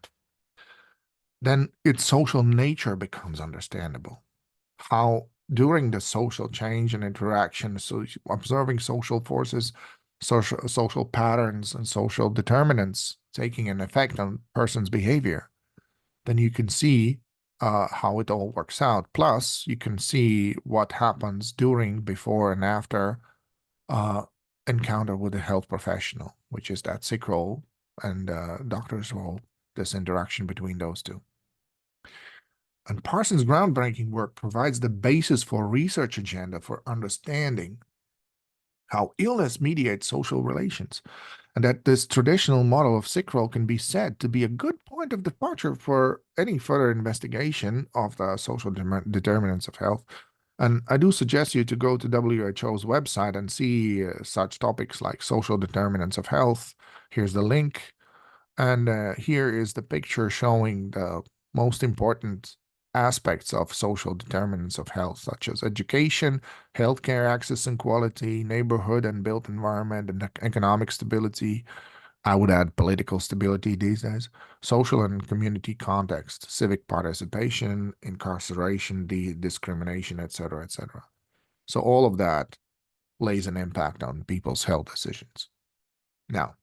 then its social nature becomes understandable. How during the social change and interaction, so observing social forces, social patterns, and social determinants taking an effect on person's behavior, then you can see how it all works out. Plus, you can see what happens during, before, and after encounter with a health professional, which is that sick role and doctor's role, this interaction between those two. And Parsons' groundbreaking work provides the basis for research agenda for understanding how illness mediates social relations, and that this traditional model of sick role can be said to be a good point of departure for any further investigation of the social determinants of health. And I do suggest you to go to WHO's website and see such topics like social determinants of health. Here's the link. And here is the picture showing the most important aspects of social determinants of health, such as education, healthcare access and quality, neighborhood and built environment, and economic stability. I would add political stability these days, social and community context, civic participation, incarceration, discrimination, etc., etc. So all of that lays an impact on people's health decisions. Now,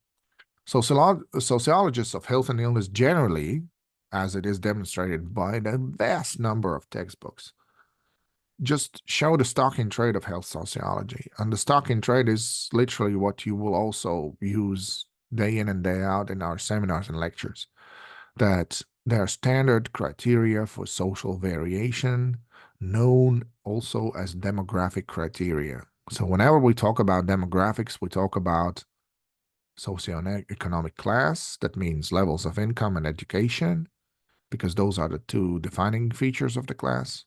sociologists of health and illness generally, as it is demonstrated by the vast number of textbooks, just show the stock in trade of health sociology. And the stock in trade is literally what you will also use day in and day out in our seminars and lectures, that there are standard criteria for social variation, known also as demographic criteria. So whenever we talk about demographics, we talk about socioeconomic class. That means levels of income and education, because those are the two defining features of the class.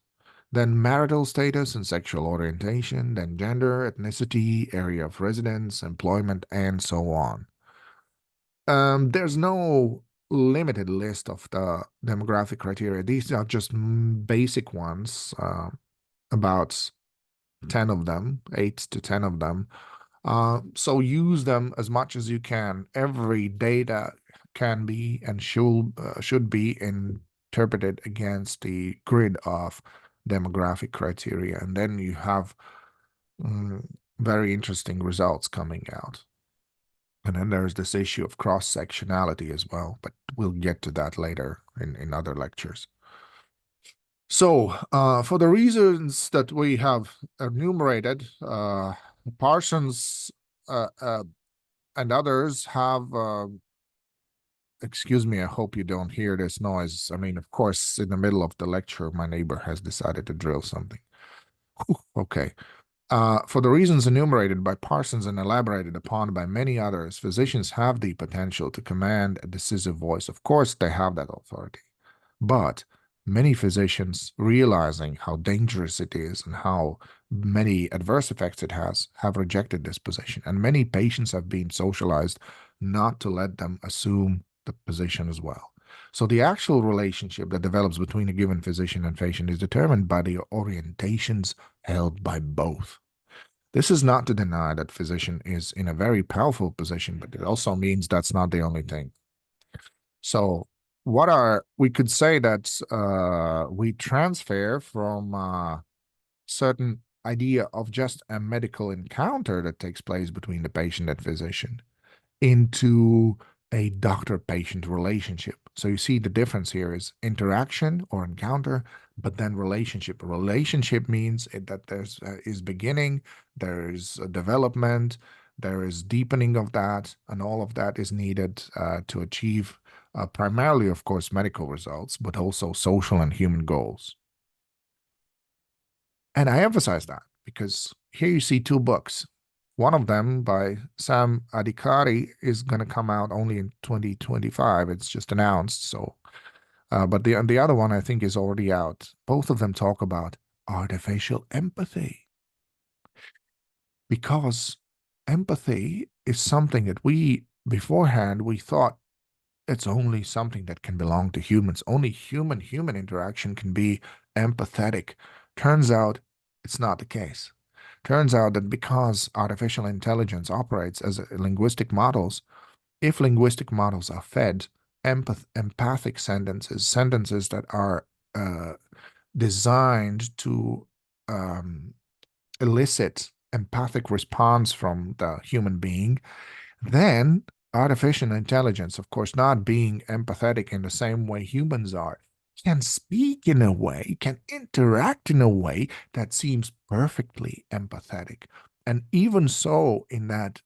Then marital status and sexual orientation, then gender, ethnicity, area of residence, employment, and so on. There's no limited list of the demographic criteria. These are just basic ones, about 10 of them, 8 to 10 of them. So use them as much as you can. Every data can be and should be interpreted against the grid of demographic criteria, and then you have mm, very interesting results coming out. And then there's this issue of cross-sectionality as well, but we'll get to that later in other lectures. So, for the reasons that we have enumerated, Parsons uh, uh, and others have, excuse me, I hope you don't hear this noise. I mean, of course, in the middle of the lecture, my neighbor has decided to drill something. Whew, okay. For the reasons enumerated by Parsons and elaborated upon by many others, physicians have the potential to command a decisive voice. Of course, they have that authority. But many physicians, realizing how dangerous it is and how many adverse effects it has, have rejected this position. And many patients have been socialized not to let them assume the position as well. So the actual relationship that develops between a given physician and patient is determined by the orientations held by both. This is not to deny that physician is in a very powerful position, but it also means that's not the only thing. So we could say that we transfer from certain idea of just a medical encounter that takes place between the patient and physician into a doctor-patient relationship. So you see the difference here is interaction or encounter, but then relationship. Relationship means that there's is beginning, there is a development, there is deepening of that, and all of that is needed to achieve primarily, of course, medical results, but also social and human goals. And I emphasize that because here you see two books. One of them by Sam Adhikari is going to come out only in 2025. It's just announced. So, but the other one I think is already out. Both of them talk about artificial empathy, because empathy is something that we beforehand we thought it's only something that can belong to humans. Only human interaction can be empathetic. Turns out it's not the case. Turns out that because artificial intelligence operates as linguistic models, if linguistic models are fed empathic sentences that are designed to um, elicit empathic response from the human being, then artificial intelligence, of course, not being empathetic in the same way humans are, can speak in a way, can interact in a way that seems perfectly empathetic. And even so, in that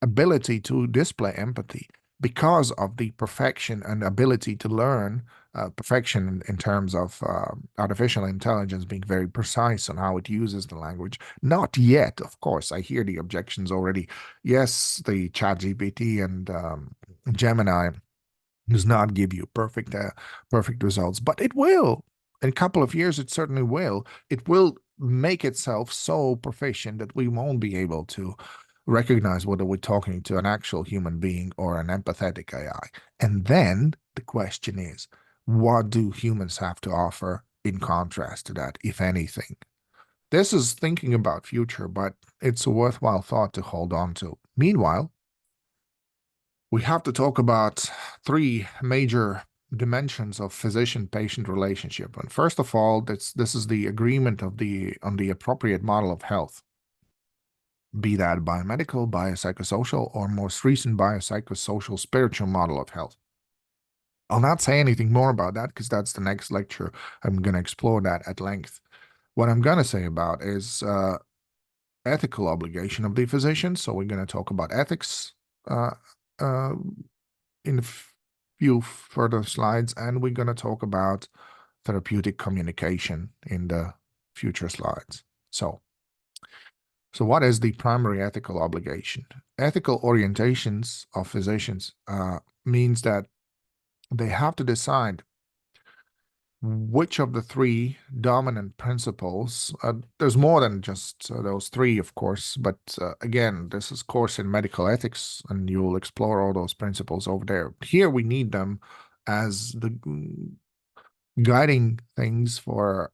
ability to display empathy, because of the perfection and ability to learn, perfection in terms of artificial intelligence being very precise on how it uses the language. Not yet, of course. I hear the objections already. Yes, the ChatGPT and Gemini does not give you perfect results, but it will. In a couple of years, it certainly will. It will make itself so proficient that we won't be able to recognize whether we're talking to an actual human being or an empathetic AI. And then the question is, what do humans have to offer in contrast to that, if anything? This is thinking about future, but it's a worthwhile thought to hold on to. Meanwhile, we have to talk about three major dimensions of physician-patient relationship. And first of all, this is the agreement of the on the appropriate model of health, be that biomedical, biopsychosocial, or most recent biopsychosocial spiritual model of health. I'll not say anything more about that because that's the next lecture. I'm going to explore that at length. What I'm going to say about is ethical obligation of the physician. So we're going to talk about ethics uh, uh, in a few further slides, and we're going to talk about therapeutic communication in the future slides. So So what is the primary ethical obligation? Ethical orientations of physicians means that they have to decide which of the three dominant principles, there's more than just those three, of course, but again, this is course in medical ethics, and you'll explore all those principles over there. Here we need them as the guiding things for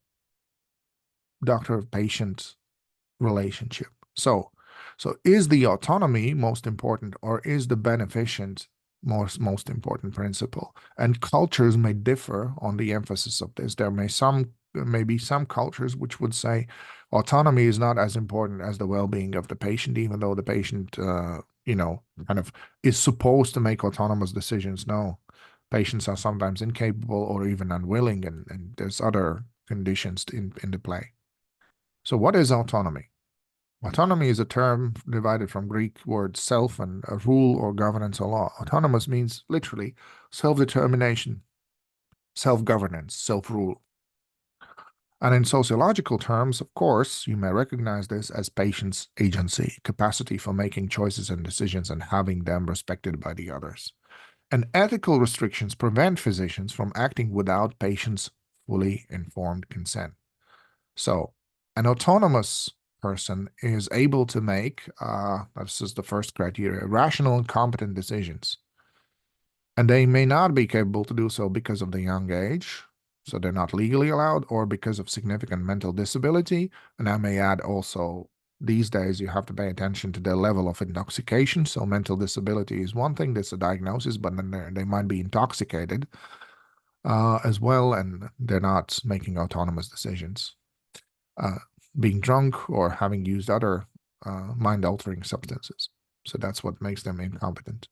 doctor-patient relationship. So is the autonomy most important, or is the beneficent most important principle? And cultures may differ on the emphasis of this. There may be some cultures which would say autonomy is not as important as the well-being of the patient, even though the patient, kind of is supposed to make autonomous decisions. No, patients are sometimes incapable or even unwilling, and there's other conditions in the play. So what is autonomy? Autonomy is a term divided from Greek words self and a rule or governance or law. Autonomous means literally self-determination, self-governance, self-rule. And in sociological terms, of course, you may recognize this as patient's agency, capacity for making choices and decisions and having them respected by the others. And ethical restrictions prevent physicians from acting without patients' fully informed consent. So, an autonomous person is able to make, this is the first criteria, rational and competent decisions. And they may not be capable to do so because of the young age, so they're not legally allowed, or because of significant mental disability. And I may add also, these days you have to pay attention to their level of intoxication. So mental disability is one thing, that's a diagnosis, but then they might be intoxicated as well, and they're not making autonomous decisions. Being drunk or having used other mind-altering substances. So that's what makes them incompetent.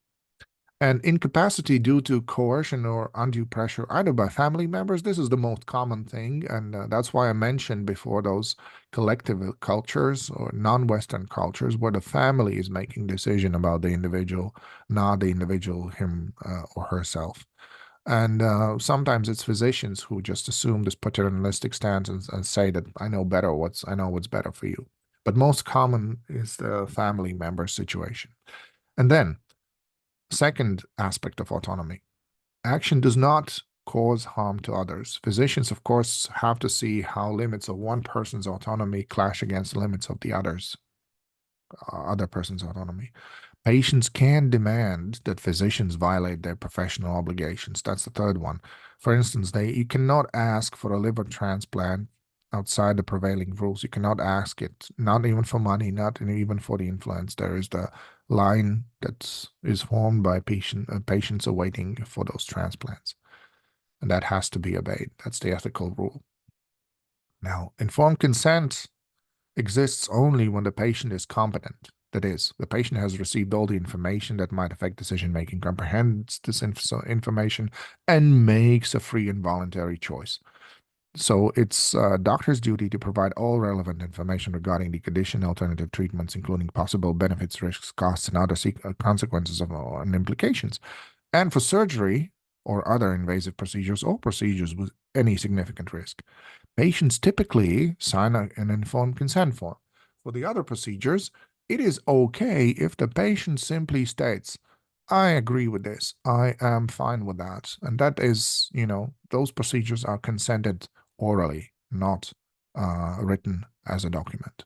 And incapacity due to coercion or undue pressure, either by family members, this is the most common thing, and that's why I mentioned before those collective cultures or non-Western cultures where the family is making decision about the individual, not the individual him or herself. And sometimes it's physicians who just assume this paternalistic stance and say that I know what's better for you. But most common is the family member situation. And then, second aspect of autonomy, action does not cause harm to others. Physicians, of course, have to see how limits of one person's autonomy clash against the limits of the other person's autonomy. Patients can demand that physicians violate their professional obligations. That's the third one. For instance, you cannot ask for a liver transplant outside the prevailing rules. You cannot ask it, not even for money, not even for the influence. There is the line that is formed by patients awaiting for those transplants. And that has to be obeyed. That's the ethical rule. Now, informed consent exists only when the patient is competent. That is, the patient has received all the information that might affect decision making, comprehends this information, and makes a free and voluntary choice. So it's doctor's duty to provide all relevant information regarding the condition, alternative treatments, including possible benefits, risks, costs, and other consequences and implications. And for surgery or other invasive procedures or procedures with any significant risk, patients typically sign an informed consent form. For the other procedures, it is okay if the patient simply states, I agree with this. I am fine with that. And that is, those procedures are consented orally, not written as a document.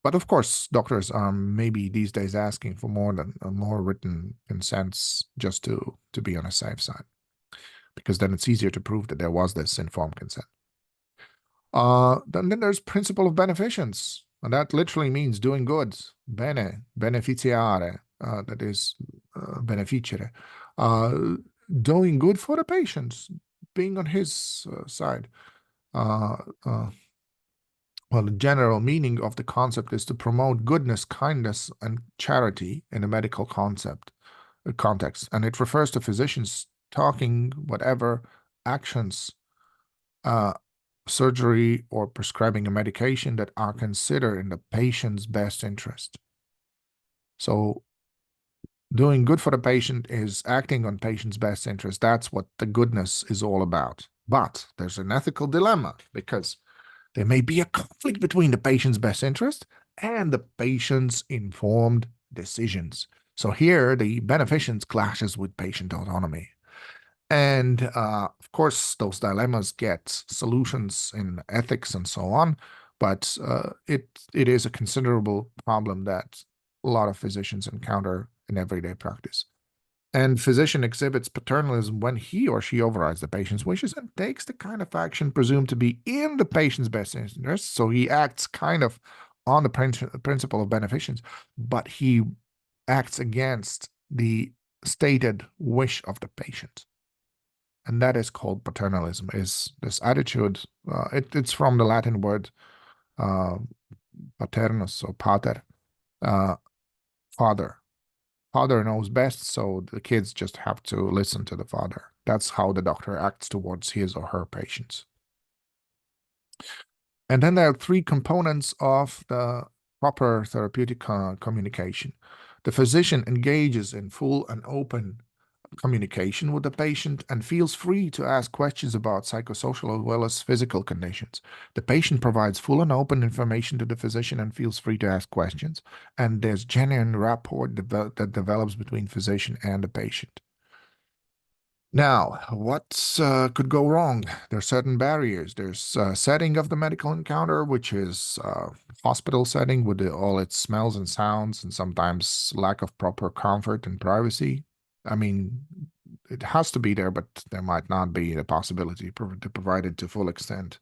But of course, doctors are maybe these days asking for more written consents just to be on a safe side, because then it's easier to prove that there was this informed consent. Then there's principle of beneficence, and that literally means doing good. Beneficiare, that is beneficere, doing good for the patient, being on his side. Well, the general meaning of the concept is to promote goodness, kindness, and charity in a medical context, and it refers to physicians talking whatever actions, surgery, or prescribing a medication that are considered in the patient's best interest. So doing good for the patient is acting on patient's best interest. That's what the goodness is all about. But there's an ethical dilemma, because there may be a conflict between the patient's best interest and the patient's informed decisions. So here, the beneficence clashes with patient autonomy. And of course, those dilemmas get solutions in ethics and so on, but it is a considerable problem that a lot of physicians encounter in everyday practice. And physician exhibits paternalism when he or she overrides the patient's wishes and takes the kind of action presumed to be in the patient's best interest. So he acts kind of on the principle of beneficence, but he acts against the stated wish of the patient. And that is called paternalism, is this attitude. It's from the Latin word uh, paternus or pater, uh, father. Father knows best, so the kids just have to listen to the father. That's how the doctor acts towards his or her patients. And then there are three components of the proper therapeutic communication. The physician engages in full and open communication with the patient and feels free to ask questions about psychosocial as well as physical conditions. The patient provides full and open information to the physician and feels free to ask questions. And there's genuine rapport that develops between physician and the patient. Now, what could go wrong? There are certain barriers. There's setting of the medical encounter, which is hospital setting with all its smells and sounds, and sometimes lack of proper comfort and privacy. I mean, it has to be there, but there might not be the possibility to provide it to full extent.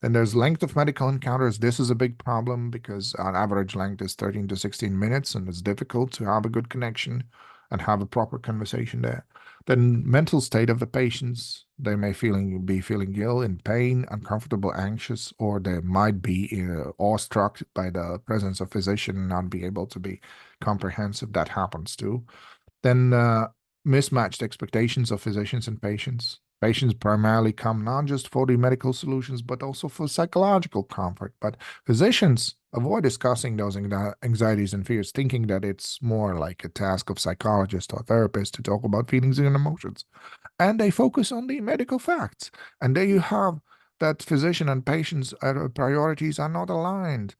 Then there's length of medical encounters. This is a big problem because on average length is 13 to 16 minutes, and it's difficult to have a good connection and have a proper conversation there. Then mental state of the patients, they may be feeling ill, in pain, uncomfortable, anxious, or they might be awestruck by the presence of physician and not be able to be comprehensive. That happens too. Then mismatched expectations of physicians and patients. Patients primarily come not just for the medical solutions, but also for psychological comfort. But physicians avoid discussing those anxieties and fears, thinking that it's more like a task of psychologists or therapists to talk about feelings and emotions. And they focus on the medical facts. And there you have that physician and patients' priorities are not aligned.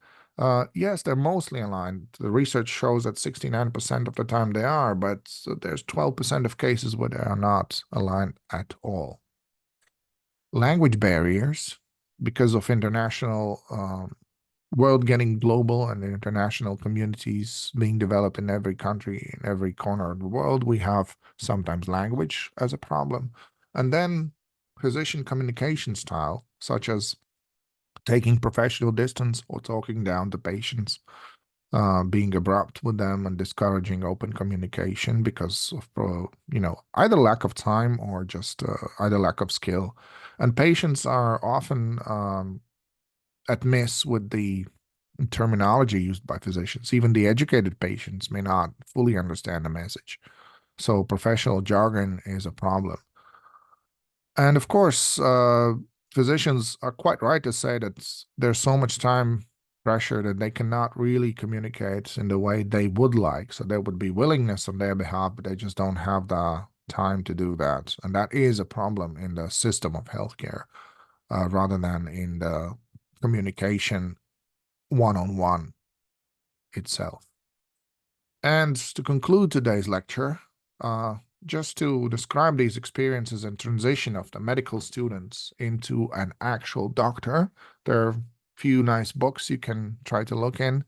Yes, they're mostly aligned. The research shows that 69% of the time they are, but there's 12% of cases where they are not aligned at all. Language barriers, because of international world getting global and the international communities being developed in every country, in every corner of the world, we have sometimes language as a problem. And then physician communication style, such as taking professional distance or talking down to patients, being abrupt with them and discouraging open communication because of, either lack of time or just either lack of skill. And patients are often at miss with the terminology used by physicians. Even the educated patients may not fully understand the message. So professional jargon is a problem. And of course, physicians are quite right to say that there's so much time pressure that they cannot really communicate in the way they would like. So there would be willingness on their behalf, but they just don't have the time to do that. And that is a problem in the system of healthcare, rather than in the communication one-on-one itself. And to conclude today's lecture, uh, just to describe these experiences and transition of the medical students into an actual doctor, there are a few nice books you can try to look in,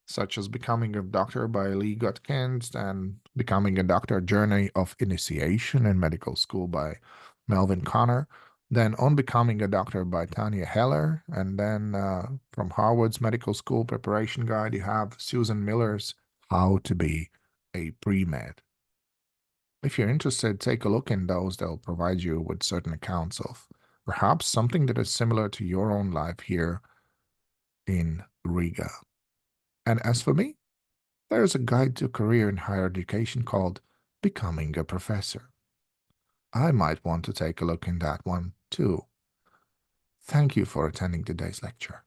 such as Becoming a Doctor by Lee Gutkins and Becoming a Doctor: Journey of Initiation in Medical School by Melvin Connor. Then On Becoming a Doctor by Tanya Heller. And then from Harvard's Medical School Preparation Guide, you have Susan Miller's How to Be a Pre-Med. If you're interested, take a look in those. They'll provide you with certain accounts of perhaps something that is similar to your own life here in Riga. And as for me, there's a guide to a career in higher education called Becoming a Professor. I might want to take a look in that one too. Thank you for attending today's lecture.